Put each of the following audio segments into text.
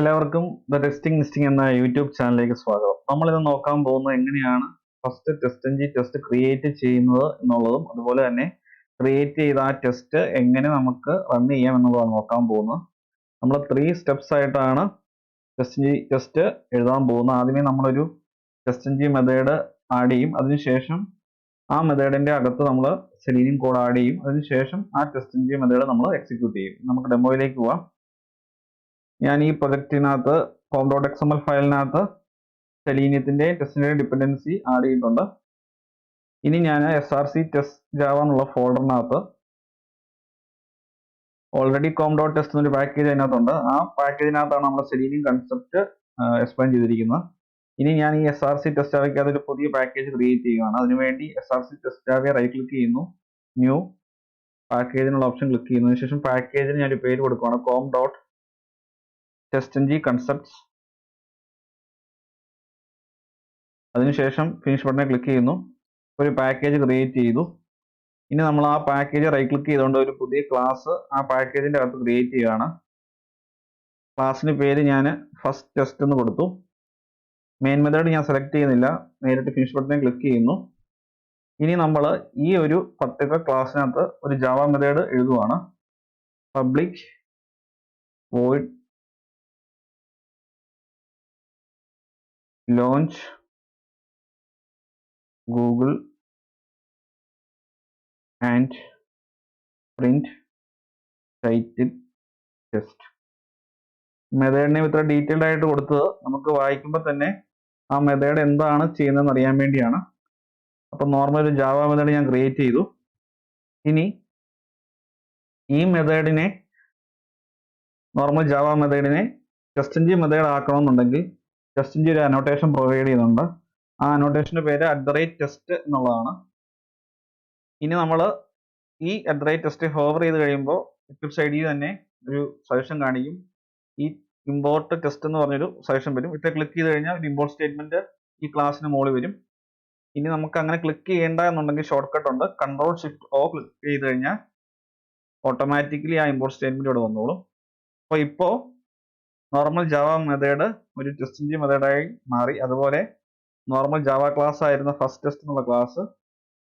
എല്ലാവർക്കും the testing listing എന്ന YouTube ചാനലിലേക്ക് സ്വാഗതം. നമ്മൾ ഇന്ന് നോക്കാൻ പോകുന്നത് എങ്ങനെയാണ് ഫസ്റ്റ് ടെസ്റ്റ് ക്രിയേറ്റ് ചെയ്യുന്നത് എന്നുള്ളതും അതുപോലെ തന്നെ ക്രിയേറ്റ് ചെയ്ത ആ ടെസ്റ്റ് എങ്ങനെ നമുക്ക് റൺ ചെയ്യാം എന്നുള്ളതാണ് നോക്കാൻ പോകുന്നത്. നമ്മൾ 3 സ്റ്റെപ്സ് ആയിട്ടാണ് ടെസ്റ്റ് എഴുതാൻ പോകുന്നത്. ആദ്യമേ നമ്മളൊരു ടെസ്റ്റ് മെത്തേഡ് ആഡ് ചെയ്യും. അതിനുശേഷം ആ മെത്തേഡിന്റെ അകത്ത് നമ്മൾ സെലീനിയം കോഡ് ആഡ് ചെയ്യും. അതിനുശേഷം ആ ടെസ്റ്റ് മെത്തേഡ് നമ്മൾ എക്സിക്യൂട്ട് ചെയ്യും. നമുക്ക് ഡെമോയിലേക്ക് പോവാം. ഞാൻ ഈ പ്രൊജക്റ്റിനകത്ത് form.xml ഫയലിനകത്ത് സെലീനിയത്തിന്റെ ടെസ്റ്റിന്റെ ഡിപ്പെൻഡൻസി ആഡ് ചെയ്തിട്ടുണ്ട്. ഇനി ഞാൻ src ടെസ്റ്റ് ജാവ എന്നുള്ള ഫോൾഡറിനകത്ത് ഓൾറെഡി com.test എന്നൊരു പാക്കേജ് അതിനകത്തുണ്ട്. ആ പാക്കേജിനകത്താണ് നമ്മൾ സെലീനിയം കൺസെപ്റ്റ് എക്സ്പ്ലെയിൻ ചെയ്തിരിക്കുന്നത്. ഇനി ഞാൻ ഈ src ടെസ്റ്റ് ജാവയ്ക്കകത്ത് ഒരു പുതിയ പാക്കേജ് ക്രിയേറ്റ് ചെയ്യുകയാണ്. അതിനുവേണ്ടി src ടെസ്റ്റ് ജാവയെ റൈറ്റ് ക്ലിക്ക് ചെയ്യുന്നു, ന്യൂ പാക്കേജിനുള്ള ഓപ്ഷൻ ക്ലിക്ക് ചെയ്യുന്നു. അതിനുശേഷം പാക്കേജിന് ഞാനൊരു പേര് കൊടുക്കുകയാണ് com.testng concepts. അതിനുശേഷം ഫിനിഷ് ബട്ടണിൽ ക്ലിക്ക് ചെയ്യുന്നു. ഒരു പാക്കേജ് ക്രിയേറ്റ് ചെയ്തു. ഇനി നമ്മൾ ആ പാക്കേജ് റൈറ്റ് ക്ലിക്ക് ചെയ്തുകൊണ്ട് ഒരു പുതിയ ക്ലാസ് ആ പാക്കേജിന്റെ അകത്ത് ക്രിയേറ്റ് ചെയ്യുകയാണ്. ക്ലാസ്സിന് പേര് ഞാൻ ഫസ്റ്റ് ടെസ്റ്റ് എന്ന് കൊടുത്തു. മെയിൻ മെത്തേഡ് ഞാൻ സെലക്ട് ചെയ്യുന്നില്ല, നേരിട്ട് ഫിനിഷ് ബട്ടണിൽ ക്ലിക്ക് ചെയ്യുന്നു. ഇനി നമ്മൾ ഈ ഒരു പർട്ടിക്കുലർ ക്ലാസ്സിനകത്ത് ഒരു ജാവ മെത്തേഡ് എഴുതുവാണ്. Public void launch Google and print title test. മെത്തേഡിനെ ഇത്ര ഡീറ്റെയിൽഡ് ആയിട്ട് കൊടുത്തത് നമുക്ക് വായിക്കുമ്പോൾ തന്നെ ആ മെത്തേഡ് എന്താണ് ചെയ്യുന്നതെന്ന് അറിയാൻ വേണ്ടിയാണ്. അപ്പോൾ നോർമൽ ഒരു ജാവ മെത്തേഡ് ഞാൻ ക്രിയേറ്റ് ചെയ്തു. ഇനി ഈ മെത്തേഡിനെ നോർമൽ ജാവ മെത്തേഡിനെ ടെസ്റ്റ് മെത്തേഡ് ആക്കണമെന്നുണ്ടെങ്കിൽ ടെസ്റ്റ് ഒരു അനോട്ടേഷൻ പ്രൊവൈഡ് ചെയ്യുന്നുണ്ട്. ആ അനോട്ടേഷന്റെ പേര് @test എന്നുള്ളതാണ്. ഇനി നമ്മൾ ഈ @test ഹോവർ ചെയ്ത് കഴിയുമ്പോൾ എക്ലിപ്സ് ഐഡിയിൽ തന്നെ ഒരു സജഷൻ കാണിക്കും. ഈ ഇമ്പോർട്ട് ടെസ്റ്റ് എന്ന് പറഞ്ഞൊരു സജഷൻ വരും. ഇത് ക്ലിക്ക് ചെയ്ത് കഴിഞ്ഞാൽ ഒരു ഇമ്പോർട്ട് സ്റ്റേറ്റ്മെന്റ് ഈ ക്ലാസ്സിന് മുകളിൽ വരും. ഇനി നമുക്ക് അങ്ങനെ ക്ലിക്ക് ചെയ്യേണ്ട എന്നുണ്ടെങ്കിൽ ഷോർട്ട് കട്ട് ഉണ്ട്. Ctrl+Shift+O ക്ലിക്ക് ചെയ്ത് കഴിഞ്ഞാൽ ഓട്ടോമാറ്റിക്കലി ആ ഇമ്പോർട്ട് സ്റ്റേറ്റ്മെന്റ് ഇവിടെ വന്നോളും. അപ്പോൾ ഇപ്പോൾ നോർമൽ ജാവ മെത്തേഡ് ഒരു ടെസ്റ്റ് മെത്തേഡായി മാറി. അതുപോലെ നോർമൽ ജാവ ക്ലാസ് ആയിരുന്ന ഫസ്റ്റ് ടെസ്റ്റ് എന്നുള്ള ക്ലാസ്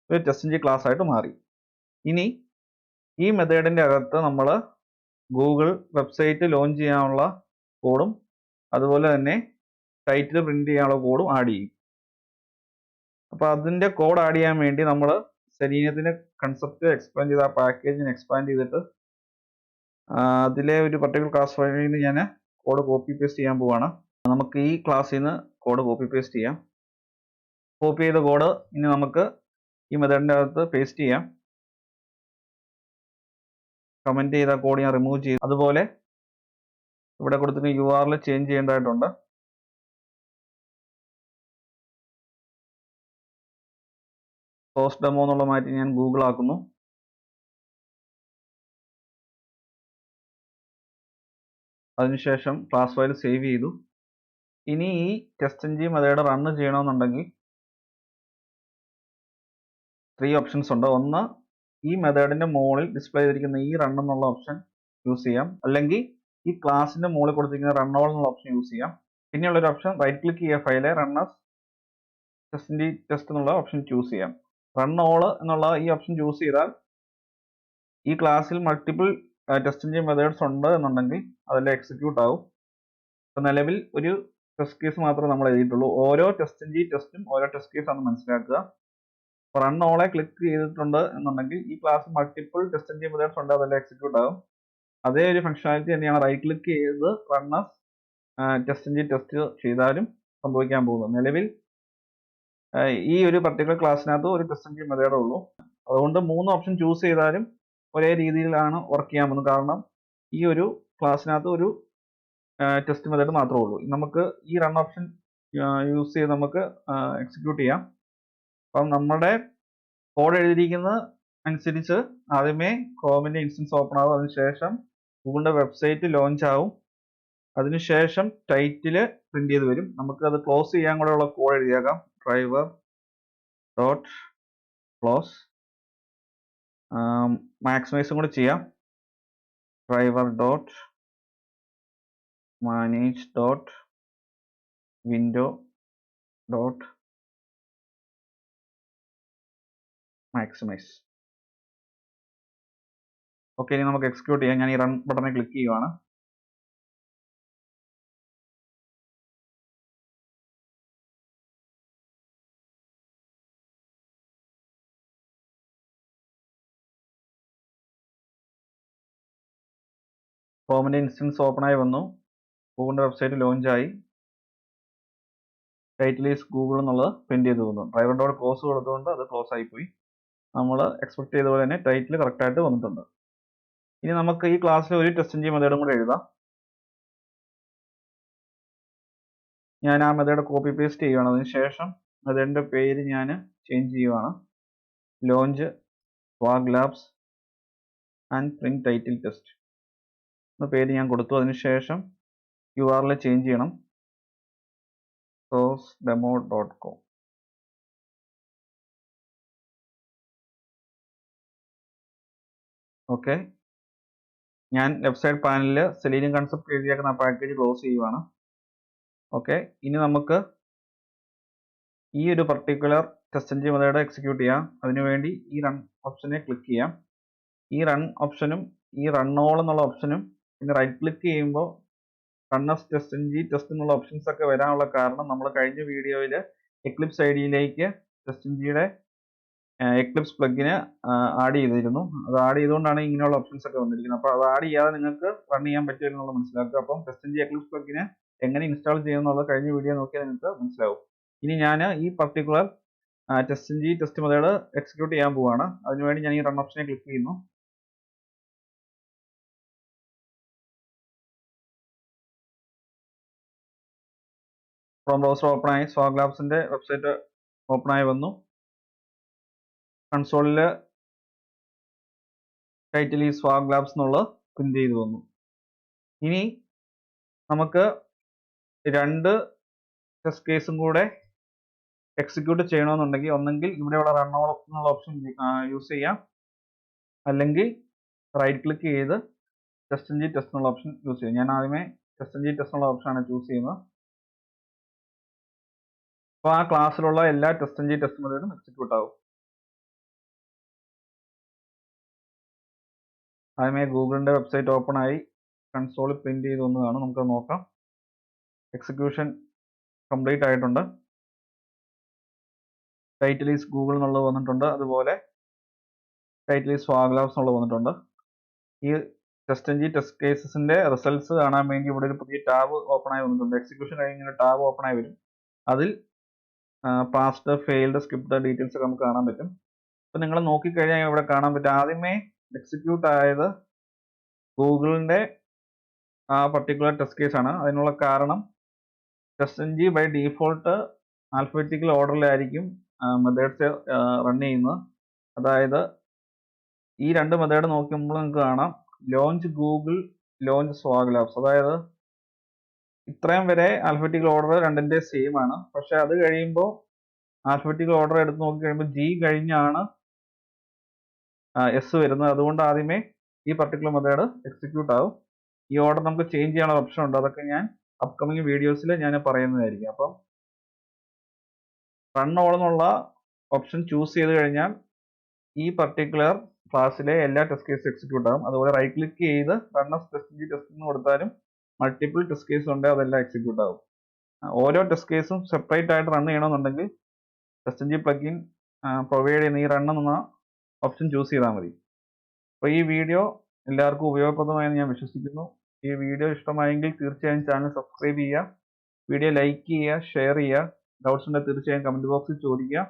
ഒരു ടെസ്റ്റ് ക്ലാസ് ആയിട്ട് മാറി. ഇനി ഈ മെത്തേഡിന്റെ അകത്ത് നമ്മൾ ഗൂഗിൾ വെബ്സൈറ്റ് ലോഞ്ച് ചെയ്യാനുള്ള കോഡും അതുപോലെ തന്നെ ടൈറ്റിൽ പ്രിന്റ് ചെയ്യാനുള്ള കോഡും ആഡ് ചെയ്യും. അപ്പോൾ അതിന്റെ കോഡ് ആഡ് ചെയ്യാൻ വേണ്ടി നമ്മൾ സെലീനിയത്തിന്റെ കൺസെപ്റ്റ് എക്സ്പാൻഡ് ചെയ്ത് ആ പാക്കേജിനെ എക്സ്പാൻഡ് ചെയ്തിട്ട് അതിലെ ഒരു പർട്ടിക്കുലർ ക്ലാസ് ഫയലിൽ നിന്ന് ഞാൻ കോഡ് കോപ്പി പേസ്റ്റ് ചെയ്യാൻ പോവാണ്. നമുക്ക് ഈ ക്ലാസ്സിൽ നിന്ന് കോഡ് കോപ്പി പേസ്റ്റ് ചെയ്യാം. കോപ്പി ചെയ്ത കോഡ് ഇനി നമുക്ക് ഈ മെത്തേഡിന്റെ അകത്ത് പേസ്റ്റ് ചെയ്യാം. കമന്റ് ചെയ്ത കോഡ് ഞാൻ റിമൂവ് ചെയ്തു. അതുപോലെ ഇവിടെ കൊടുത്തിട്ട് URL ചേഞ്ച് ചെയ്യേണ്ടതായിട്ടുണ്ട്. പോസ്റ്റ് ഡെമോ എന്നുള്ള മാറ്റി ഞാൻ ഗൂഗിൾ ആക്കുന്നു. അതിനുശേഷം ക്ലാസ് ഫയൽ സേവ് ചെയ്തു. ഇനി ഈ ടെസ്റ്റ് മെത്തേഡ് റൺ ചെയ്യണമെന്നുണ്ടെങ്കിൽ 3 ഓപ്ഷൻസ് ഉണ്ട്. ഒന്ന്, ഈ മെത്തേഡിന്റെ മുകളിൽ ഡിസ്പ്ലേ ചെയ്തിരിക്കുന്ന ഈ റൺ എന്നുള്ള ഓപ്ഷൻ യൂസ് ചെയ്യാം. അല്ലെങ്കിൽ ഈ ക്ലാസിന്റെ മുകളിൽ കൊടുത്തിരിക്കുന്ന റൺ ഓൾ എന്നുള്ള ഓപ്ഷൻ യൂസ് ചെയ്യാം. പിന്നെയുള്ള ഒരു ഓപ്ഷൻ റൈറ്റ് ക്ലിക്ക് ചെയ്യുക, ഫയലെ റണ്ണസ് ടെസ്റ്റ് എന്നുള്ള ഓപ്ഷൻ ചൂസ് ചെയ്യാം. റൺ ഓൾ എന്നുള്ള ഈ ഓപ്ഷൻ ചൂസ് ചെയ്താൽ ഈ ക്ലാസ്സിൽ മൾട്ടിപ്പിൾ ടെസ്റ്റ് മെത്തേഡ്സ് ഉണ്ട് എന്നുണ്ടെങ്കിൽ അതെല്ലാം എക്സിക്യൂട്ട് ആവും. ഇപ്പൊ നിലവിൽ ഒരു ടെസ്റ്റ് കേസ് മാത്രമേ നമ്മൾ എഴുതിയിട്ടുള്ളൂ. ഓരോ ടെസ്റ്റും ഓരോ ടെസ്റ്റ് കേസ് ആണ് മനസ്സിലാക്കുക. റൺ ഓളെ ക്ലിക്ക് ചെയ്തിട്ടുണ്ട് എന്നുണ്ടെങ്കിൽ ഈ ക്ലാസ് മൾട്ടിപ്പിൾ ടെസ്റ്റ് മെത്തേഡ്സ് ഉണ്ട്, അതെല്ലാം എക്സിക്യൂട്ട് ആവും. അതേ ഒരു ഫംഗ്ഷനാലിറ്റി തന്നെയാണ് റൈറ്റ് ക്ലിക്ക് ചെയ്ത് റണ്ണസ് ടെസ്റ്റ് ചെയ്താലും സംഭവിക്കാൻ പോകുന്നത്. നിലവിൽ ഈ ഒരു പർട്ടിക്കുലർ ക്ലാസ്സിനകത്ത് ഒരു ടെസ്റ്റ് മെത്തേഡേ ഉള്ളൂ. അതുകൊണ്ട് 3 ഓപ്ഷൻ ചൂസ് ചെയ്താലും ഒരേ രീതിയിലാണ് വർക്ക് ചെയ്യാൻ പോകുന്നത്. കാരണം ഈ ഒരു ക്ലാസ്സിനകത്ത് ഒരു ടെസ്റ്റ് മെത്തേഡ് മാത്രമേ ഉള്ളൂ. നമുക്ക് ഈ റൺ ഓപ്ഷൻ യൂസ് ചെയ്ത് നമുക്ക് എക്സിക്യൂട്ട് ചെയ്യാം. അപ്പം നമ്മുടെ കോഡ് എഴുതിയിരിക്കുന്ന അനുസരിച്ച് ആദ്യമേ ക്രോമിന്റെ ഇൻസ്റ്റൻസ് ഓപ്പൺ ആവും. അതിനുശേഷം ഗൂഗിളിന്റെ വെബ്സൈറ്റ് ലോഞ്ച് ആവും. അതിനുശേഷം ടൈറ്റിൽ പ്രിന്റ് ചെയ്ത് വരും. നമുക്ക് അത് ക്ലോസ് ചെയ്യാൻ കൂടെ ഉള്ള കോഡ് എഴുതിയേക്കാം. driver.close മാക്സിമൈസും കൂടെ ചെയ്യാം. driver. manage dot window dot maximize. Okay, ഇനി നമുക്ക് എക്സിക്യൂട്ട് ചെയ്യാം. ഞാൻ ഈ റൺ ബട്ടണിൽ ക്ലിക്ക് ചെയ്യുവാണ്. ഫോമിന്റെ ഇൻസ്റ്റൻസ് ഓപ്പൺ ആയി വന്നു. ഗൂഗിളിന്റെ വെബ്സൈറ്റ് ലോഞ്ച് ആയി. ടൈറ്റിൽ ഈസ് ഗൂഗിൾ എന്നുള്ളത് പ്രിന്റ് ചെയ്ത് വന്നു. ഡ്രൈവർ ഡോട്ട് ക്ലോസ് കൊടുത്തുകൊണ്ട് അത് ക്ലോസ് ആയിപ്പോയി. നമ്മൾ എക്സ്പെക്ട് ചെയ്ത പോലെ തന്നെ ടൈറ്റിൽ കറക്റ്റ് ആയിട്ട് വന്നിട്ടുണ്ട്. ഇനി നമുക്ക് ഈ ക്ലാസ്സിൽ ഒരു ടെസ്റ്റ് എൻജിൻ മെത്തേഡും കൂടെ എഴുതാം. ഞാൻ ആ മെത്തേഡ് കോപ്പി പേസ്റ്റ് ചെയ്യുകയാണ്. അതിനുശേഷം മെത്തേഡിന്റെ പേര് ഞാൻ ചേഞ്ച് ചെയ്യുവാണ്. Launch swag labs and print title test എന്ന പേര് ഞാൻ കൊടുത്തു. അതിനുശേഷം URL ചേഞ്ച് ചെയ്യണം. sourcedemo.com. ഓക്കെ, ഞാൻ ലെഫ്റ്റ് സൈഡ് പാനലിൽ സെലീനിയം കൺസെപ്റ്റ് എഴുതിയേക്കുന്ന ആ പാക്കേജ് ക്ലോസ് ചെയ്യുവാണ്. ഓക്കെ, ഇനി നമുക്ക് ഈ ഒരു particular test engine method execute ചെയ്യാം. അതിനുവേണ്ടി ഈ റൺ ഓപ്ഷനെ ക്ലിക്ക് ചെയ്യാം. ഈ റൺ ഓപ്ഷനും ഈ റൺ ഓൾ എന്നുള്ള ഓപ്ഷനും പിന്നെ റൈറ്റ് ക്ലിക്ക് ചെയ്യുമ്പോൾ റണ്ണസ് ടെസ്റ്റ് എൻജിൻ ടെസ്റ്റ് എന്നുള്ള ഓപ്ഷൻസ് ഒക്കെ വരാനുള്ള കാരണം നമ്മൾ കഴിഞ്ഞ വീഡിയോയിൽ എക്ലിപ്സ് ഐഡിയിലേക്ക് ടെസ്റ്റ് എൻജിയുടെ എക്ലിപ്സ് പ്ലഗിന് ആഡ് ചെയ്തിരുന്നു. അത് ആഡ് ചെയ്തുകൊണ്ടാണ് ഇങ്ങനെയുള്ള ഓപ്ഷൻസ് ഒക്കെ വന്നിരിക്കുന്നത്. അപ്പോൾ അത് ആഡ് ചെയ്യാതെ നിങ്ങൾക്ക് റൺ ചെയ്യാൻ പറ്റില്ല എന്നുള്ളത് മനസ്സിലാക്കുക. അപ്പം ടെസ്റ്റ് എൻജിൻ എക്ലിപ്സ് പ്ലഗിന് എങ്ങനെ ഇൻസ്റ്റാൾ ചെയ്യുമെന്നുള്ളത് കഴിഞ്ഞ വീഡിയോ നോക്കിയാൽ നിങ്ങൾക്ക് മനസ്സിലാവും. ഇനി ഞാൻ ഈ particular test engine test method execute ചെയ്യാൻ പോവുകയാണ്. അതിനുവേണ്ടി ഞാൻ ഈ റൺ ഓപ്ഷനെ ക്ലിക്ക് ചെയ്യുന്നു. ക്രോം ബ്രൗസർ ഓപ്പൺ ആയി. സ്വാഗ് ലാബ്സിന്റെ വെബ്സൈറ്റ് ഓപ്പൺ ആയി വന്നു. കൺസോളിൽ ടൈറ്റിൽ ഈ സ്വാഗ് ലാബ്സ് എന്നുള്ളത് പ്രിന്റ് ചെയ്ത് വന്നു. ഇനി നമുക്ക് രണ്ട് ടെസ്റ്റ് കേസും കൂടെ എക്സിക്യൂട്ട് ചെയ്യണമെന്നുണ്ടെങ്കിൽ ഒന്നെങ്കിൽ ഇവിടെയുള്ള റൺ ഓൾ എന്നുള്ള ഓപ്ഷൻ യൂസ് ചെയ്യാം, അല്ലെങ്കിൽ റൈറ്റ് ക്ലിക്ക് ചെയ്ത് ടെസ്റ്റ് എൻജിൻ ടെസ്റ്റ് എന്നുള്ള ഓപ്ഷൻ യൂസ് ചെയ്യും. ഞാൻ ആദ്യമേ ടെസ്റ്റ് എൻജിൻ ടെസ്റ്റ് എന്നുള്ള ഓപ്ഷനാണ് ചൂസ് ചെയ്യുന്നത്. അപ്പോൾ ആ ക്ലാസ്സിലുള്ള എല്ലാ ടെസ്റ്റ് എൻജിൻ ടെസ്റ്റ് മെത്തേഡും എക്സിക്യൂട്ട് ആവും. ആദ്യമേ ഗൂഗിളിന്റെ വെബ്സൈറ്റ് ഓപ്പൺ ആയി കൺസോളിൽ പ്രിന്റ് ചെയ്ത് വന്നതാണ്. നമുക്ക് നോക്കാം. എക്സിക്യൂഷൻ കംപ്ലീറ്റ് ആയിട്ടുണ്ട്. ടൈറ്റിൽ ഈസ് ഗൂഗിൾ എന്നുള്ളത് വന്നിട്ടുണ്ട്. അതുപോലെ ടൈറ്റിൽ ഈസ് സ്വാഗ് ലാബ്സ് എന്നുള്ളത് വന്നിട്ടുണ്ട്. ഈ ടെസ്റ്റ് എൻജിൻ ടെസ്റ്റ് കേസസിന്റെ റിസൾട്ട്സ് കാണാൻ വേണ്ടി ഇവിടെ ഒരു പുതിയ ടാബ് ഓപ്പൺ ആയി വന്നിട്ടുണ്ട്. എക്സിക്യൂഷൻ കഴിഞ്ഞ ടാബ് ഓപ്പൺ ആയി വരും. അതിൽ പാസ്ഡ്, ഫെയിൽഡ്, സ്കിപ്ഡ് ഡീറ്റെയിൽസ് ഒക്കെ നമുക്ക് കാണാൻ പറ്റും. അപ്പോൾ നിങ്ങൾ നോക്കിക്കഴിഞ്ഞാൽ ഇവിടെ കാണാൻ പറ്റും. ആദ്യമേ എക്സിക്യൂട്ട് ആയത് ഗൂഗിളിന്റെ ആ പർട്ടിക്കുലർ ടെസ്റ്റ് കേസ് ആണ്. അതിനുള്ള കാരണം test engine by default alphabetical ഓർഡറിലായിരിക്കും മെത്തേഡ്സ് റൺ ചെയ്യുന്നത്. അതായത് ഈ രണ്ട് മെത്തേഡ് നോക്കുമ്പോൾ നിങ്ങൾക്ക് കാണാം launch Google, launch swag labs. അതായത് ഇത്രയും വരെ ആൽഫബറ്റിക്കൽ ഓർഡർ രണ്ടിന്റെ സെയിം ആണ്. പക്ഷെ അത് കഴിയുമ്പോൾ ആൽഫബറ്റിക്കൽ ഓർഡർ എടുത്ത് നോക്കി കഴിയുമ്പോൾ G കഴിഞ്ഞാണ് S വരുന്നത്. അതുകൊണ്ട് ആദ്യമേ ഈ പർട്ടിക്കുലർ മെത്തേഡ് എക്സിക്യൂട്ട് ആവും. ഈ ഓർഡർ നമുക്ക് ചേഞ്ച് ചെയ്യാനുള്ള ഓപ്ഷൻ ഉണ്ട്. അതൊക്കെ ഞാൻ അപ്കമിങ് വീഡിയോസിൽ ഞാൻ പറയുന്നതായിരിക്കും. അപ്പം റൺ ഓൾ എന്നുള്ള ഓപ്ഷൻ ചൂസ് ചെയ്ത് കഴിഞ്ഞാൽ ഈ പർട്ടിക്കുലർ ക്ലാസ്സിലെ എല്ലാ ടെസ്റ്റ് കേസും എക്സിക്യൂട്ട് ആകും. അതുപോലെ റൈറ്റ് ക്ലിക്ക് ചെയ്ത് റണ്ണസ് ടെസ്റ്റ് എൻജിൻ ടെസ്റ്റ് എന്ന് കൊടുത്താലും മൾട്ടിപ്പിൾ ടെസ്റ്റ് കേസ് ഉണ്ട്, അതെല്ലാം എക്സിക്യൂട്ട് ആകും. ഓരോ ടെസ്റ്റ് കേസും സെപ്പറേറ്റ് ആയിട്ട് റൺ ചെയ്യണമെന്നുണ്ടെങ്കിൽ ടെസ്റ്റ് എൻജിൻ പ്ലഗിൻ പ്രൊവൈഡ് ചെയ്യുന്ന ഈ റൺ എന്ന ഓപ്ഷൻ ചൂസ് ചെയ്താൽ മതി. അപ്പോൾ ഈ വീഡിയോ എല്ലാവർക്കും ഉപയോഗപ്രദമായെന്ന് ഞാൻ വിശ്വസിക്കുന്നു. ഈ വീഡിയോ ഇഷ്ടമായെങ്കിൽ തീർച്ചയായും ചാനൽ സബ്സ്ക്രൈബ് ചെയ്യുക, വീഡിയോ ലൈക്ക് ചെയ്യുക, ഷെയർ ചെയ്യുക. ഡൗട്ട്സ് ഉണ്ടെങ്കിൽ തീർച്ചയായും കമന്റ് ബോക്സിൽ ചോദിക്കുക.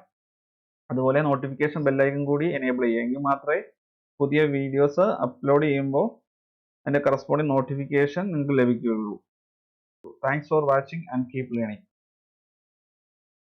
അതുപോലെ നോട്ടിഫിക്കേഷൻ ബെല്ലൈക്കൺ കൂടി എനേബിൾ ചെയ്യുക. എങ്കിൽ മാത്രമേ പുതിയ വീഡിയോസ് അപ്ലോഡ് ചെയ്യുമ്പോൾ അതിൻ്റെ കറസ്പോണ്ടിങ് നോട്ടിഫിക്കേഷൻ നിങ്ങൾക്ക് ലഭിക്കുകയുള്ളൂ. Thanks for watching and keep learning.